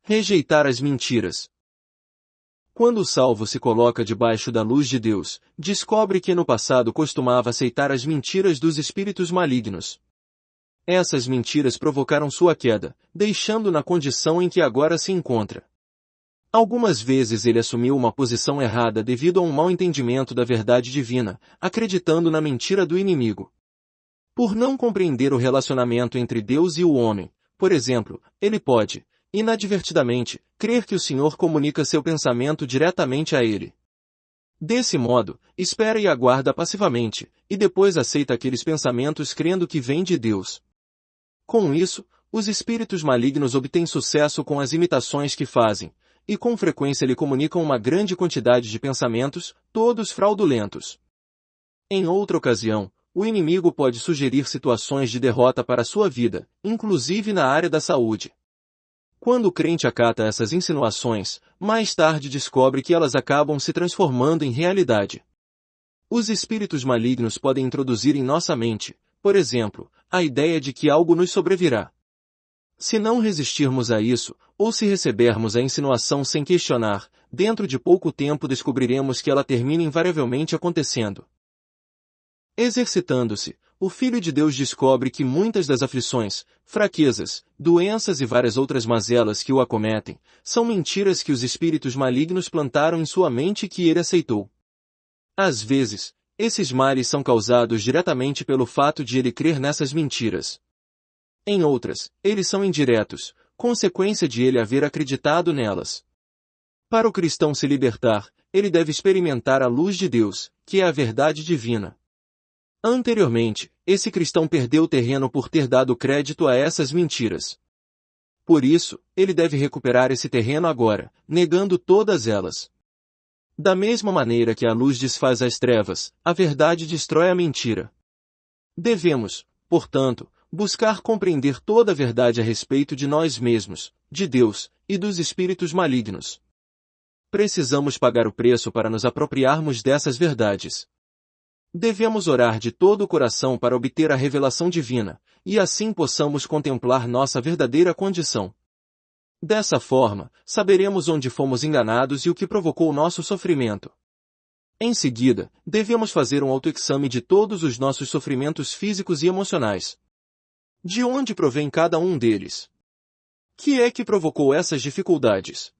Rejeitar as mentiras. Quando o salvo se coloca debaixo da luz de Deus, descobre que no passado costumava aceitar as mentiras dos espíritos malignos. Essas mentiras provocaram sua queda, deixando-o na condição em que agora se encontra. Algumas vezes ele assumiu uma posição errada devido a um mau entendimento da verdade divina, acreditando na mentira do inimigo. Por não compreender o relacionamento entre Deus e o homem, por exemplo, ele pode, inadvertidamente, crer que o Senhor comunica seu pensamento diretamente a ele. Desse modo, espera e aguarda passivamente, e depois aceita aqueles pensamentos crendo que vêm de Deus. Com isso, os espíritos malignos obtêm sucesso com as imitações que fazem, e com frequência lhe comunicam uma grande quantidade de pensamentos, todos fraudulentos. Em outra ocasião, o inimigo pode sugerir situações de derrota para sua vida, inclusive na área da saúde. Quando o crente acata essas insinuações, mais tarde descobre que elas acabam se transformando em realidade. Os espíritos malignos podem introduzir em nossa mente, por exemplo, a ideia de que algo nos sobrevirá. Se não resistirmos a isso, ou se recebermos a insinuação sem questionar, dentro de pouco tempo descobriremos que ela termina invariavelmente acontecendo. Exercitando-se, o Filho de Deus descobre que muitas das aflições, fraquezas, doenças e várias outras mazelas que o acometem, são mentiras que os espíritos malignos plantaram em sua mente e que ele aceitou. Às vezes, esses males são causados diretamente pelo fato de ele crer nessas mentiras. Em outras, eles são indiretos, consequência de ele haver acreditado nelas. Para o cristão se libertar, ele deve experimentar a luz de Deus, que é a verdade divina. Anteriormente, esse cristão perdeu terreno por ter dado crédito a essas mentiras. Por isso, ele deve recuperar esse terreno agora, negando todas elas. Da mesma maneira que a luz desfaz as trevas, a verdade destrói a mentira. Devemos, portanto, buscar compreender toda a verdade a respeito de nós mesmos, de Deus, e dos espíritos malignos. Precisamos pagar o preço para nos apropriarmos dessas verdades. Devemos orar de todo o coração para obter a revelação divina, e assim possamos contemplar nossa verdadeira condição. Dessa forma, saberemos onde fomos enganados e o que provocou nosso sofrimento. Em seguida, devemos fazer um autoexame de todos os nossos sofrimentos físicos e emocionais. De onde provém cada um deles? Que é que provocou essas dificuldades?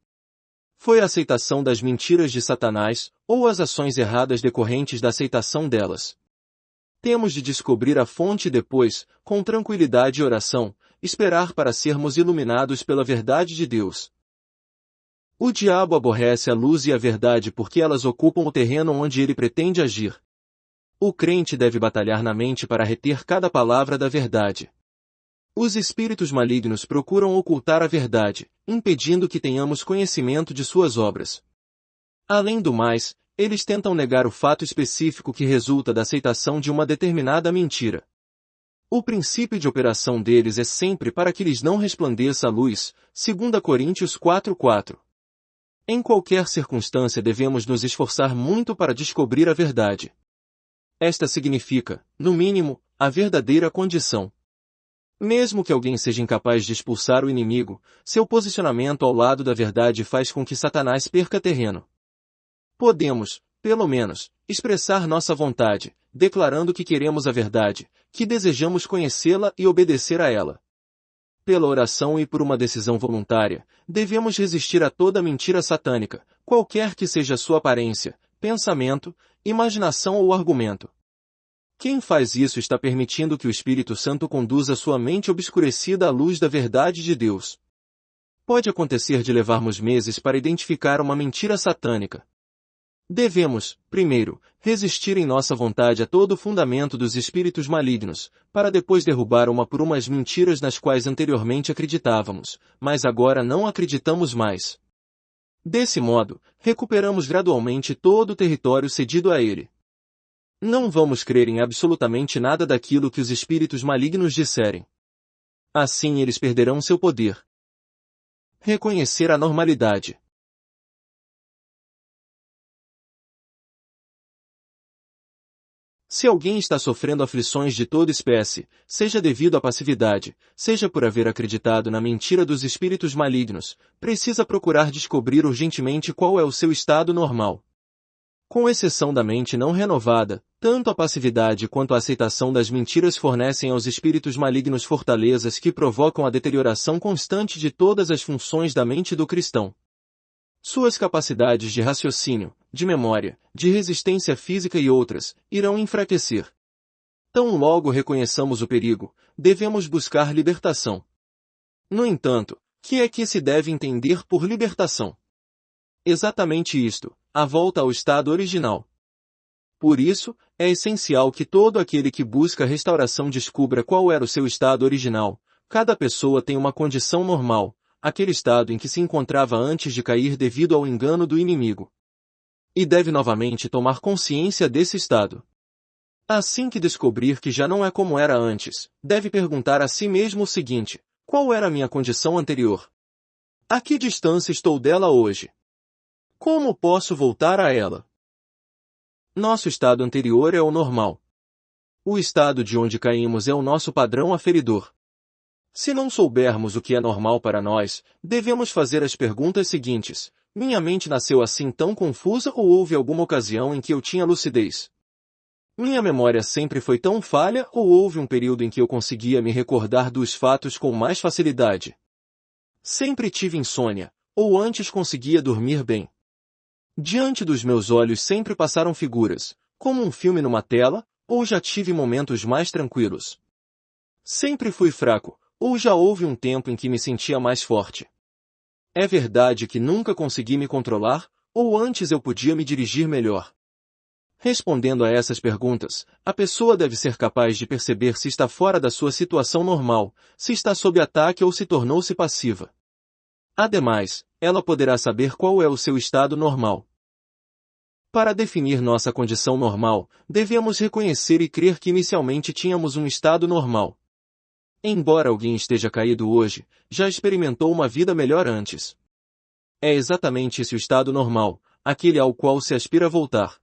Foi a aceitação das mentiras de Satanás, ou as ações erradas decorrentes da aceitação delas? Temos de descobrir a fonte e depois, com tranquilidade e oração, esperar para sermos iluminados pela verdade de Deus. O diabo aborrece a luz e a verdade porque elas ocupam o terreno onde ele pretende agir. O crente deve batalhar na mente para reter cada palavra da verdade. Os espíritos malignos procuram ocultar a verdade, impedindo que tenhamos conhecimento de suas obras. Além do mais, eles tentam negar o fato específico que resulta da aceitação de uma determinada mentira. O princípio de operação deles é sempre para que lhes não resplandeça a luz, 2 Coríntios 4:4. Em qualquer circunstância devemos nos esforçar muito para descobrir a verdade. Esta significa, no mínimo, a verdadeira condição. Mesmo que alguém seja incapaz de expulsar o inimigo, seu posicionamento ao lado da verdade faz com que Satanás perca terreno. Podemos, pelo menos, expressar nossa vontade, declarando que queremos a verdade, que desejamos conhecê-la e obedecer a ela. Pela oração e por uma decisão voluntária, devemos resistir a toda mentira satânica, qualquer que seja sua aparência, pensamento, imaginação ou argumento. Quem faz isso está permitindo que o Espírito Santo conduza sua mente obscurecida à luz da verdade de Deus. Pode acontecer de levarmos meses para identificar uma mentira satânica. Devemos, primeiro, resistir em nossa vontade a todo o fundamento dos espíritos malignos, para depois derrubar uma por umas mentiras nas quais anteriormente acreditávamos, mas agora não acreditamos mais. Desse modo, recuperamos gradualmente todo o território cedido a ele. Não vamos crer em absolutamente nada daquilo que os espíritos malignos disserem. Assim eles perderão seu poder. Reconhecer a normalidade. Se alguém está sofrendo aflições de toda espécie, seja devido à passividade, seja por haver acreditado na mentira dos espíritos malignos, precisa procurar descobrir urgentemente qual é o seu estado normal. Com exceção da mente não renovada, tanto a passividade quanto a aceitação das mentiras fornecem aos espíritos malignos fortalezas que provocam a deterioração constante de todas as funções da mente do cristão. Suas capacidades de raciocínio, de memória, de resistência física e outras, irão enfraquecer. Tão logo reconheçamos o perigo, devemos buscar libertação. No entanto, que é que se deve entender por libertação? Exatamente isto, a volta ao estado original. Por isso, é essencial que todo aquele que busca restauração descubra qual era o seu estado original. Cada pessoa tem uma condição normal, aquele estado em que se encontrava antes de cair devido ao engano do inimigo. E deve novamente tomar consciência desse estado. Assim que descobrir que já não é como era antes, deve perguntar a si mesmo o seguinte: qual era a minha condição anterior? A que distância estou dela hoje? Como posso voltar a ela? Nosso estado anterior é o normal. O estado de onde caímos é o nosso padrão aferidor. Se não soubermos o que é normal para nós, devemos fazer as perguntas seguintes: minha mente nasceu assim tão confusa ou houve alguma ocasião em que eu tinha lucidez? Minha memória sempre foi tão falha ou houve um período em que eu conseguia me recordar dos fatos com mais facilidade? Sempre tive insônia, ou antes conseguia dormir bem? Diante dos meus olhos sempre passaram figuras, como um filme numa tela, ou já tive momentos mais tranquilos? Sempre fui fraco, ou já houve um tempo em que me sentia mais forte? É verdade que nunca consegui me controlar, ou antes eu podia me dirigir melhor? Respondendo a essas perguntas, a pessoa deve ser capaz de perceber se está fora da sua situação normal, se está sob ataque ou se tornou-se passiva. Ademais, ela poderá saber qual é o seu estado normal. Para definir nossa condição normal, devemos reconhecer e crer que inicialmente tínhamos um estado normal. Embora alguém esteja caído hoje, já experimentou uma vida melhor antes. É exatamente esse o estado normal, aquele ao qual se aspira a voltar.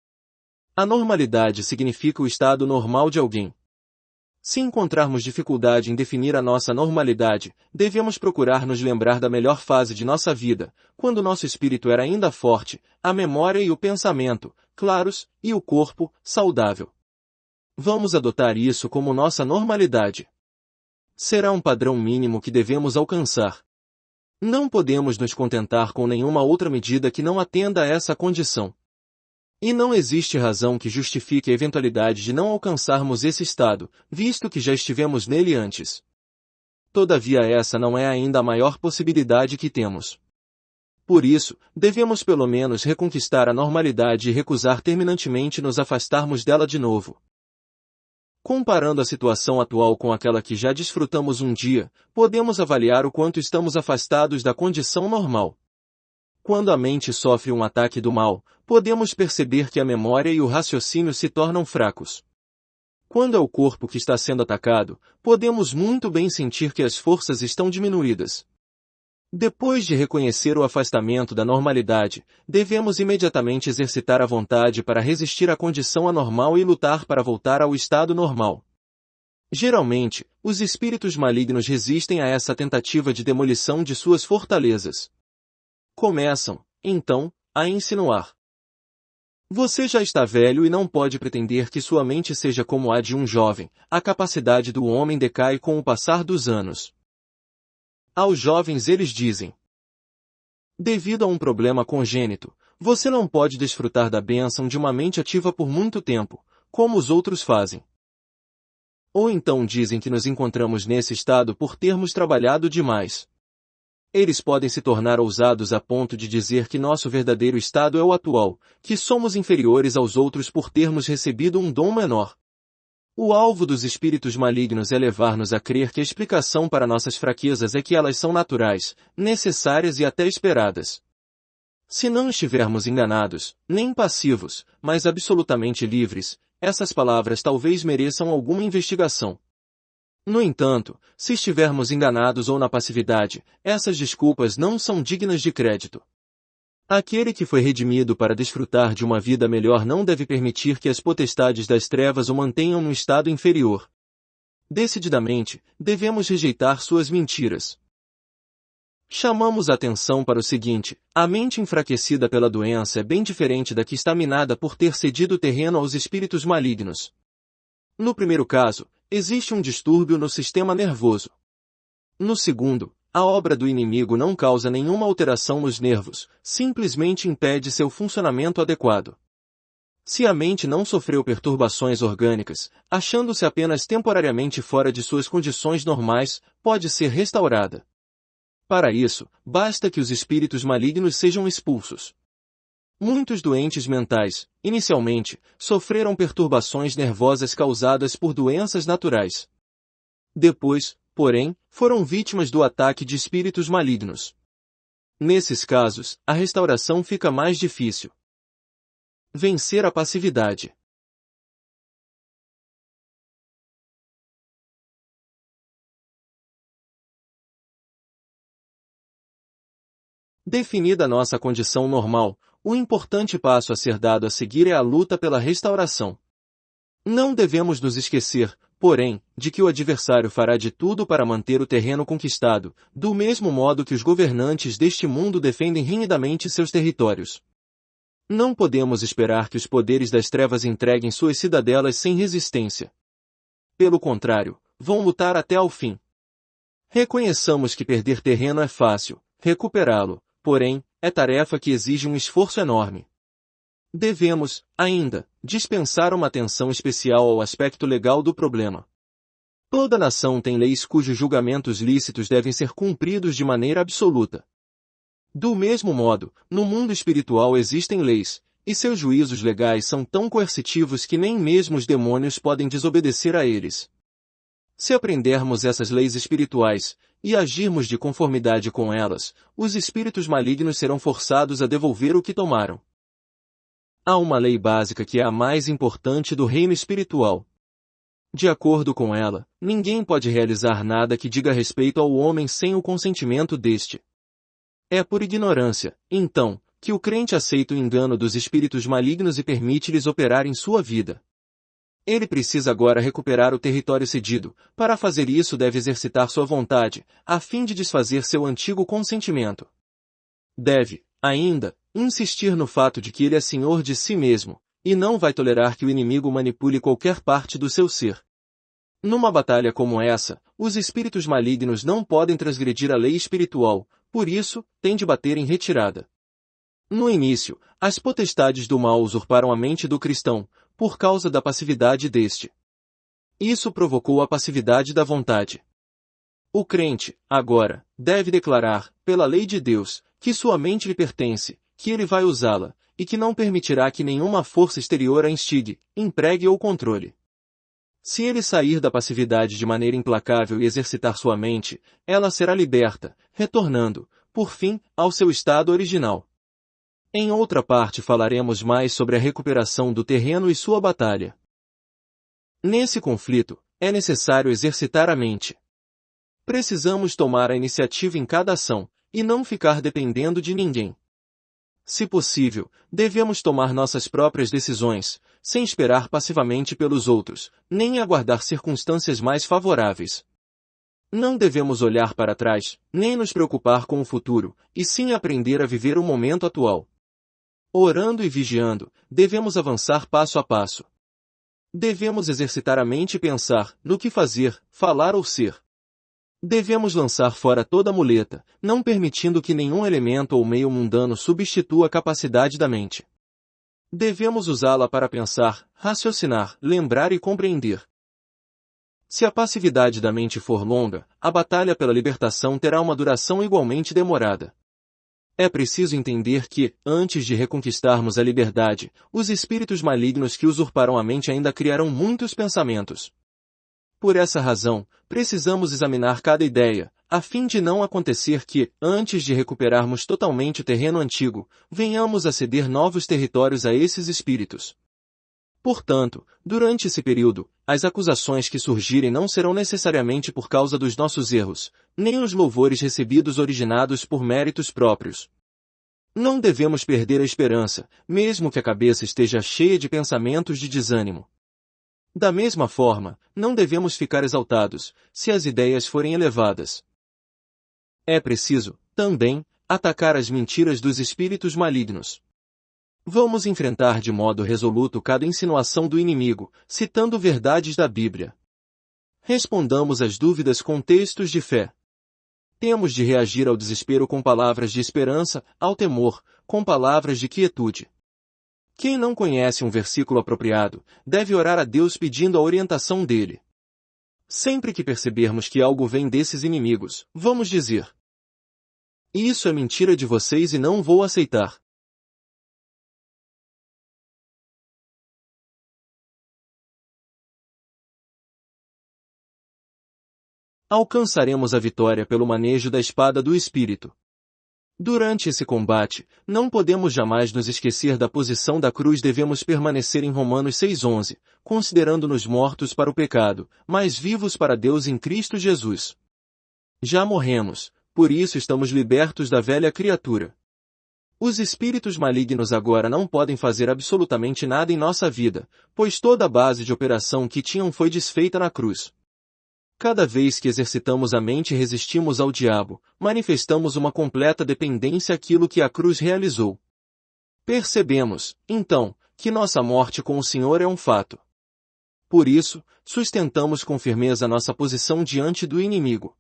A normalidade significa o estado normal de alguém. Se encontrarmos dificuldade em definir a nossa normalidade, devemos procurar nos lembrar da melhor fase de nossa vida, quando nosso espírito era ainda forte, a memória e o pensamento, claros, e o corpo, saudável. Vamos adotar isso como nossa normalidade. Será um padrão mínimo que devemos alcançar. Não podemos nos contentar com nenhuma outra medida que não atenda a essa condição. E não existe razão que justifique a eventualidade de não alcançarmos esse estado, visto que já estivemos nele antes. Todavia essa não é ainda a maior possibilidade que temos. Por isso, devemos pelo menos reconquistar a normalidade e recusar terminantemente nos afastarmos dela de novo. Comparando a situação atual com aquela que já desfrutamos um dia, podemos avaliar o quanto estamos afastados da condição normal. Quando a mente sofre um ataque do mal, podemos perceber que a memória e o raciocínio se tornam fracos. Quando é o corpo que está sendo atacado, podemos muito bem sentir que as forças estão diminuídas. Depois de reconhecer o afastamento da normalidade, devemos imediatamente exercitar a vontade para resistir à condição anormal e lutar para voltar ao estado normal. Geralmente, os espíritos malignos resistem a essa tentativa de demolição de suas fortalezas. Começam, então, a insinuar: você já está velho e não pode pretender que sua mente seja como a de um jovem, a capacidade do homem decai com o passar dos anos. Aos jovens eles dizem: devido a um problema congênito, você não pode desfrutar da bênção de uma mente ativa por muito tempo, como os outros fazem. Ou então dizem que nos encontramos nesse estado por termos trabalhado demais. Eles podem se tornar ousados a ponto de dizer que nosso verdadeiro estado é o atual, que somos inferiores aos outros por termos recebido um dom menor. O alvo dos espíritos malignos é levar-nos a crer que a explicação para nossas fraquezas é que elas são naturais, necessárias e até esperadas. Se não estivermos enganados, nem passivos, mas absolutamente livres, essas palavras talvez mereçam alguma investigação. No entanto, se estivermos enganados ou na passividade, essas desculpas não são dignas de crédito. Aquele que foi redimido para desfrutar de uma vida melhor não deve permitir que as potestades das trevas o mantenham no estado inferior. Decididamente, devemos rejeitar suas mentiras. Chamamos a atenção para o seguinte: a mente enfraquecida pela doença é bem diferente da que está minada por ter cedido terreno aos espíritos malignos. No primeiro caso, existe um distúrbio no sistema nervoso. No segundo, a obra do inimigo não causa nenhuma alteração nos nervos, simplesmente impede seu funcionamento adequado. Se a mente não sofreu perturbações orgânicas, achando-se apenas temporariamente fora de suas condições normais, pode ser restaurada. Para isso, basta que os espíritos malignos sejam expulsos. Muitos doentes mentais, inicialmente, sofreram perturbações nervosas causadas por doenças naturais. Depois, porém, foram vítimas do ataque de espíritos malignos. Nesses casos, a restauração fica mais difícil. Vencer a passividade. Definida nossa condição normal, o importante passo a ser dado a seguir é a luta pela restauração. Não devemos nos esquecer, porém, de que o adversário fará de tudo para manter o terreno conquistado, do mesmo modo que os governantes deste mundo defendem renhidamente seus territórios. Não podemos esperar que os poderes das trevas entreguem suas cidadelas sem resistência. Pelo contrário, vão lutar até ao fim. Reconheçamos que perder terreno é fácil, recuperá-lo, porém, é tarefa que exige um esforço enorme. Devemos, ainda, dispensar uma atenção especial ao aspecto legal do problema. Toda nação tem leis cujos julgamentos lícitos devem ser cumpridos de maneira absoluta. Do mesmo modo, no mundo espiritual existem leis, e seus juízos legais são tão coercitivos que nem mesmo os demônios podem desobedecer a eles. Se aprendermos essas leis espirituais, e agirmos de conformidade com elas, os espíritos malignos serão forçados a devolver o que tomaram. Há uma lei básica que é a mais importante do reino espiritual. De acordo com ela, ninguém pode realizar nada que diga respeito ao homem sem o consentimento deste. É por ignorância, então, que o crente aceita o engano dos espíritos malignos e permite-lhes operar em sua vida. Ele precisa agora recuperar o território cedido. Para fazer isso deve exercitar sua vontade, a fim de desfazer seu antigo consentimento. Deve, ainda, insistir no fato de que ele é senhor de si mesmo, e não vai tolerar que o inimigo manipule qualquer parte do seu ser. Numa batalha como essa, os espíritos malignos não podem transgredir a lei espiritual, por isso, tem de bater em retirada. No início, as potestades do mal usurparam a mente do cristão, por causa da passividade deste. Isso provocou a passividade da vontade. O crente, agora, deve declarar, pela lei de Deus, que sua mente lhe pertence, que ele vai usá-la, e que não permitirá que nenhuma força exterior a instigue, empregue ou controle. Se ele sair da passividade de maneira implacável e exercitar sua mente, ela será liberta, retornando, por fim, ao seu estado original. Em outra parte falaremos mais sobre a recuperação do terreno e sua batalha. Nesse conflito, é necessário exercitar a mente. Precisamos tomar a iniciativa em cada ação, e não ficar dependendo de ninguém. Se possível, devemos tomar nossas próprias decisões, sem esperar passivamente pelos outros, nem aguardar circunstâncias mais favoráveis. Não devemos olhar para trás, nem nos preocupar com o futuro, e sim aprender a viver o momento atual. Orando e vigiando, devemos avançar passo a passo. Devemos exercitar a mente e pensar, no que fazer, falar ou ser. Devemos lançar fora toda muleta, não permitindo que nenhum elemento ou meio mundano substitua a capacidade da mente. Devemos usá-la para pensar, raciocinar, lembrar e compreender. Se a passividade da mente for longa, a batalha pela libertação terá uma duração igualmente demorada. É preciso entender que, antes de reconquistarmos a liberdade, os espíritos malignos que usurparam a mente ainda criarão muitos pensamentos. Por essa razão, precisamos examinar cada ideia, a fim de não acontecer que, antes de recuperarmos totalmente o terreno antigo, venhamos a ceder novos territórios a esses espíritos. Portanto, durante esse período, as acusações que surgirem não serão necessariamente por causa dos nossos erros, nem os louvores recebidos originados por méritos próprios. Não devemos perder a esperança, mesmo que a cabeça esteja cheia de pensamentos de desânimo. Da mesma forma, não devemos ficar exaltados, se as ideias forem elevadas. É preciso, também, atacar as mentiras dos espíritos malignos. Vamos enfrentar de modo resoluto cada insinuação do inimigo, citando verdades da Bíblia. Respondamos às dúvidas com textos de fé. Temos de reagir ao desespero com palavras de esperança, ao temor, com palavras de quietude. Quem não conhece um versículo apropriado, deve orar a Deus pedindo a orientação dele. Sempre que percebermos que algo vem desses inimigos, vamos dizer: isso é mentira de vocês e não vou aceitar. Alcançaremos a vitória pelo manejo da espada do Espírito. Durante esse combate, não podemos jamais nos esquecer da posição da cruz. Devemos permanecer em Romanos 6:11, considerando-nos mortos para o pecado, mas vivos para Deus em Cristo Jesus. Já morremos, por isso estamos libertos da velha criatura. Os espíritos malignos agora não podem fazer absolutamente nada em nossa vida, pois toda a base de operação que tinham foi desfeita na cruz. Cada vez que exercitamos a mente e resistimos ao diabo, manifestamos uma completa dependência àquilo que a cruz realizou. Percebemos, então, que nossa morte com o Senhor é um fato. Por isso, sustentamos com firmeza nossa posição diante do inimigo.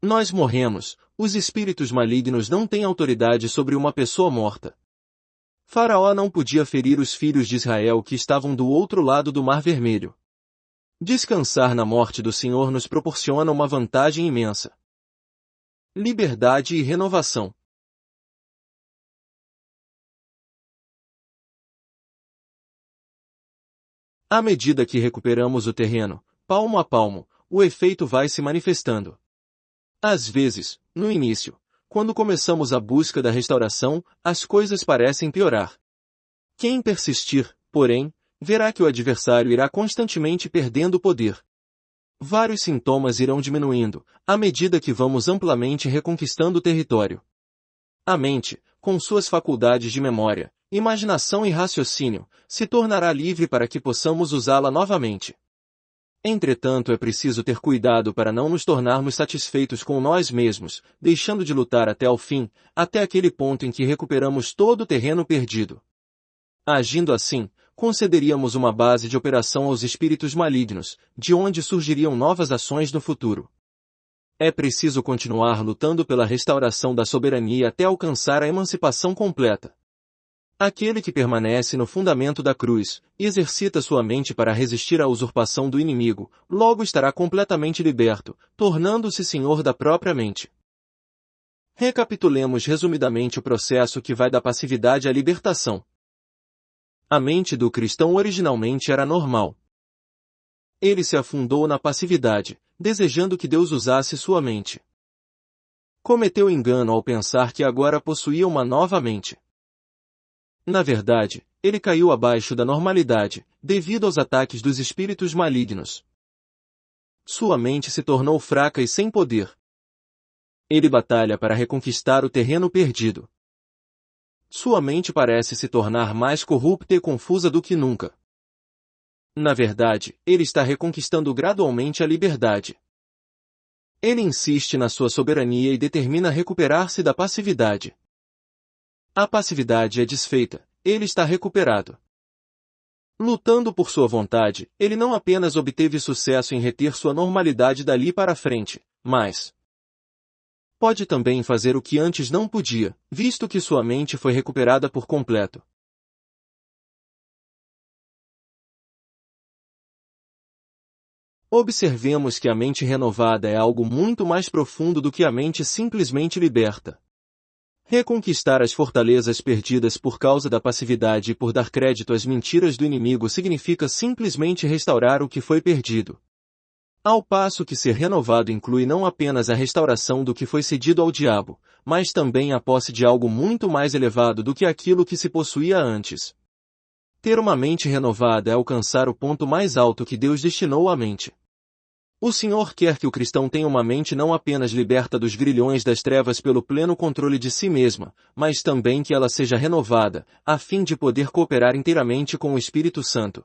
Nós morremos, os espíritos malignos não têm autoridade sobre uma pessoa morta. Faraó não podia ferir os filhos de Israel que estavam do outro lado do Mar Vermelho. Descansar na morte do Senhor nos proporciona uma vantagem imensa: liberdade e renovação. À medida que recuperamos o terreno, palmo a palmo, o efeito vai se manifestando. Às vezes, no início, quando começamos a busca da restauração, as coisas parecem piorar. Quem persistir, porém, verá que o adversário irá constantemente perdendo poder. Vários sintomas irão diminuindo, à medida que vamos amplamente reconquistando o território. A mente, com suas faculdades de memória, imaginação e raciocínio, se tornará livre para que possamos usá-la novamente. Entretanto, é preciso ter cuidado para não nos tornarmos satisfeitos com nós mesmos, deixando de lutar até ao fim, até aquele ponto em que recuperamos todo o terreno perdido. Agindo assim, concederíamos uma base de operação aos espíritos malignos, de onde surgiriam novas ações no futuro. É preciso continuar lutando pela restauração da soberania até alcançar a emancipação completa. Aquele que permanece no fundamento da cruz, e exercita sua mente para resistir à usurpação do inimigo, logo estará completamente liberto, tornando-se senhor da própria mente. Recapitulemos resumidamente o processo que vai da passividade à libertação. A mente do cristão originalmente era normal. Ele se afundou na passividade, desejando que Deus usasse sua mente. Cometeu engano ao pensar que agora possuía uma nova mente. Na verdade, ele caiu abaixo da normalidade, devido aos ataques dos espíritos malignos. Sua mente se tornou fraca e sem poder. Ele batalha para reconquistar o terreno perdido. Sua mente parece se tornar mais corrupta e confusa do que nunca. Na verdade, ele está reconquistando gradualmente a liberdade. Ele insiste na sua soberania e determina recuperar-se da passividade. A passividade é desfeita, ele está recuperado. Lutando por sua vontade, ele não apenas obteve sucesso em reter sua normalidade dali para frente, mas pode também fazer o que antes não podia, visto que sua mente foi recuperada por completo. Observemos que a mente renovada é algo muito mais profundo do que a mente simplesmente liberta. Reconquistar as fortalezas perdidas por causa da passividade e por dar crédito às mentiras do inimigo significa simplesmente restaurar o que foi perdido. Ao passo que ser renovado inclui não apenas a restauração do que foi cedido ao diabo, mas também a posse de algo muito mais elevado do que aquilo que se possuía antes. Ter uma mente renovada é alcançar o ponto mais alto que Deus destinou à mente. O Senhor quer que o cristão tenha uma mente não apenas liberta dos grilhões das trevas pelo pleno controle de si mesma, mas também que ela seja renovada, a fim de poder cooperar inteiramente com o Espírito Santo.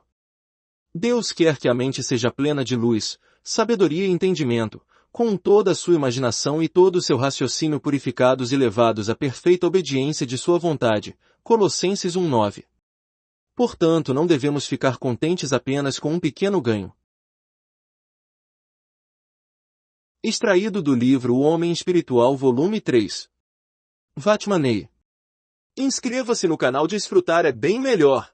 Deus quer que a mente seja plena de luz, sabedoria e entendimento, com toda a sua imaginação e todo o seu raciocínio purificados e levados à perfeita obediência de sua vontade. Colossenses 1:9. Portanto, não devemos ficar contentes apenas com um pequeno ganho. Extraído do livro O Homem Espiritual, volume 3. Vatmanei. Inscreva-se no canal, desfrutar é bem melhor.